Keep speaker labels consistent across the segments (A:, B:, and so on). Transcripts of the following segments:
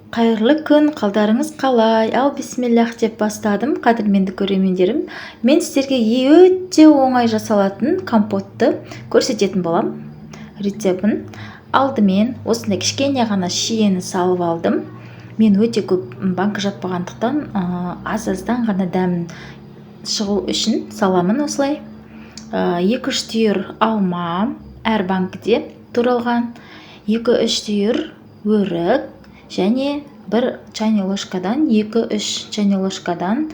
A: Қайырлы күн, қалдарыңыз қалай? Ал бисмиллах деп бастадым, қадірменді көрермендерім. Мен сіздерге өте оңай жасалатын компотты көрсететін болам. Рецептін. Алдымен осындай кішкене ғана шиені салып алдым. Мен өте көп банка жаппағандықтан, аз-аздан ғана дәмін шығу үшін саламын осылай. 2-3 түйір алма, әр банкіде туралған, 2-3 түйір өрік, және 1 чайный ложкадан 2-3 чайный ложкадан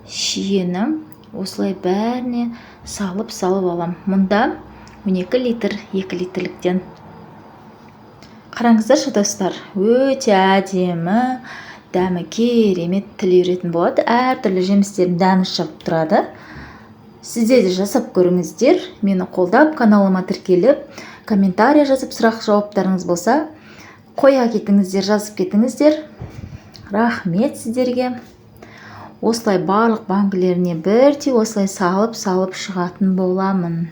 A: шиені осылай бәріне салып алам. Мұнда 12 литр, 2 литрліктен. Қараңыздаршы достар, өте әдемі, дәмі керемет, тіл үйретін болады. Әртүрлі жемістердің дәмі шығып тұрады. Сіздер де жасап көріңіздер. Мені қолдап, каналыма тіркеліп, комментария жазып, сұрақ жауаптарыңыз болса, қоя кетіңіздер, жазып кетіңіздер. Рахмет сіздерге. Осылай барлық банкілеріне бірдей осылай салып шығатын боламын.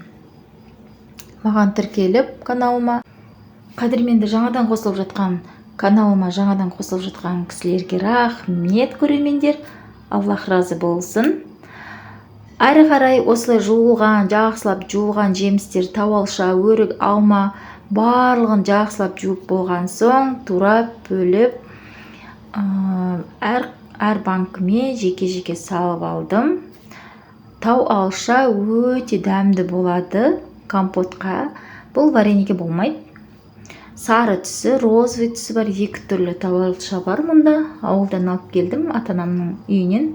A: Маған тіркеліп каналыма. Қадірменді жаңадан қосылып жатқан каналыма жаңадан қосылып жатқан кісілерге рахмет көрермендер. Аллах разы болсын. Әрі қарай осылай жуылған, жақсылап жуылған жемістер, тауалша, өрік, алма барлығын жақсылап жуып болған соң турап бөліп әр банкіме жеке-жеке салып алдым. Тауалша өте дәмді болады компотқа. Бұл вареньеге болмайды. Сары түсі, розовый түсі бар, 2 түрлі тауалша бар мұнда. Ауылдан алып келдім, ата-анамның үйінен,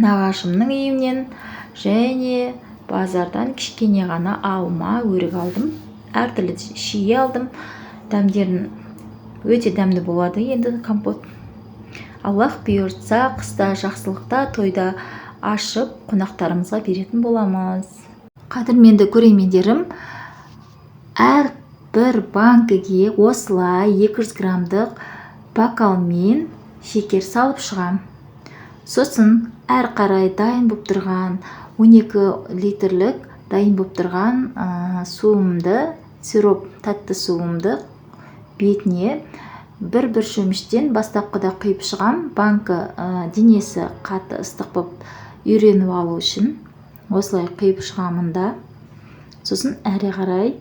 A: нағашымның үйінен, және базардан кішкене ғана алма, өрік алдым. Әртүрлі шие алдым. Дәмдерін өте дәмді болады енді компот. Аллах бұйыртса, қыста, жақсылықта, тойда ашып, қонақтарымызға беретін боламыз. Қадірменді көрермендерім, әр бір банкіге осылай 200 грамдық бокалмен шекер салып шығам. Сосын әр қарай дайын болып тұрған 12 литрлік дайын болып тұрған суымды, сироп тәтті суымды бетіне бір шөміштен бастапқыда құйып шығам. Банка денесі қатты ыстық болып үйреніп алу үшін осылай құйып шығамында. Сосын әрі қарай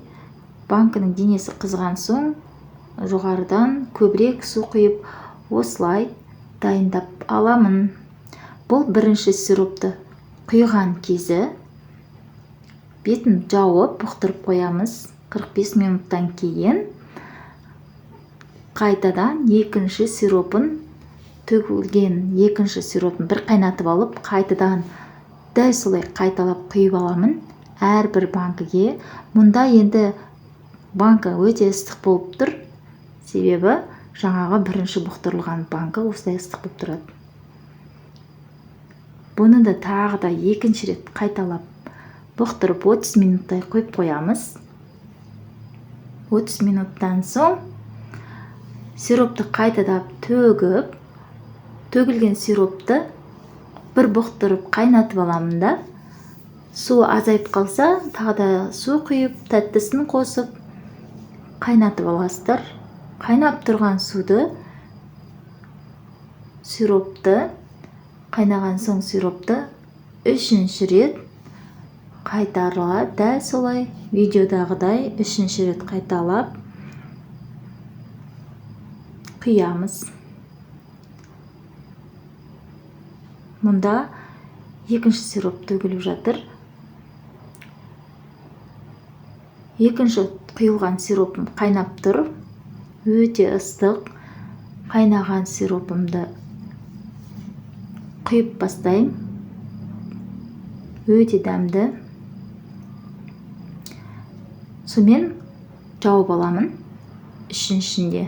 A: банкының денесі қызған соң жоғарыдан көбірек су құйып осылай дайындап аламын. Бұл бірінші сиропты құйған кезі бетін жауып бұқтырып қоямыз. 45 минуттан кейін қайтадан екінші сиропын төгілген екінші сиропын бір қайнатып алып, қайтадан дәл солай қайталап құйып аламын әрбір банкіге. Мұнда енді банка өте ыстық болып тұр, себебі жаңағы бірінші бұқтырылған банка осылай ыстық болып тұрады. Бұны да тағы да екінші рет қайталап бұқтырып 30 минуттай қойып қоямыз. 30 минуттан соң сиропты қайтадап төгіп, төгілген сиропты бір бұқтырып қайнатып аламын да. Су азайып қалса, тағы да су құйып, тәттісін қосып қайнатып аласыздар. Қайнап тұрған суды, сиропты, қайнаған соң сиропты 3-ші рет қайтарыла, дәл солай видеодағыдай 3-ші рет қайталап құямыз. Мұнда екінші сироп төгіліп жатыр. Екінші құйылған сиропым қайнап тұр. Өте ыстық. Қайнаған сиропымды құйып бастайым. Өте дәмді. Сонымен жауып аламын. Үшіншінде.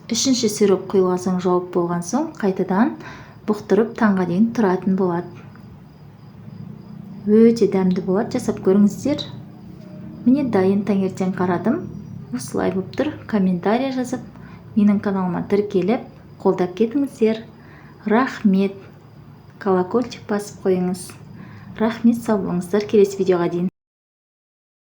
A: Үшінші сироп құйылған соң, жауып болған соң, қайтадан бұқтырып таңға дейін тұратын болады. Өте дәмді болады, жасап көріңіздер. Міне дайын, таңертең қарадым. Осылай болып тұр. Комментария жазып, менің каналыма тіркеліп, қолдап кетіңіздер. Рахмет. Колокольчик басып қойыңыз. Рахмет, сау болыңыздар. Келесі видеоға дейін.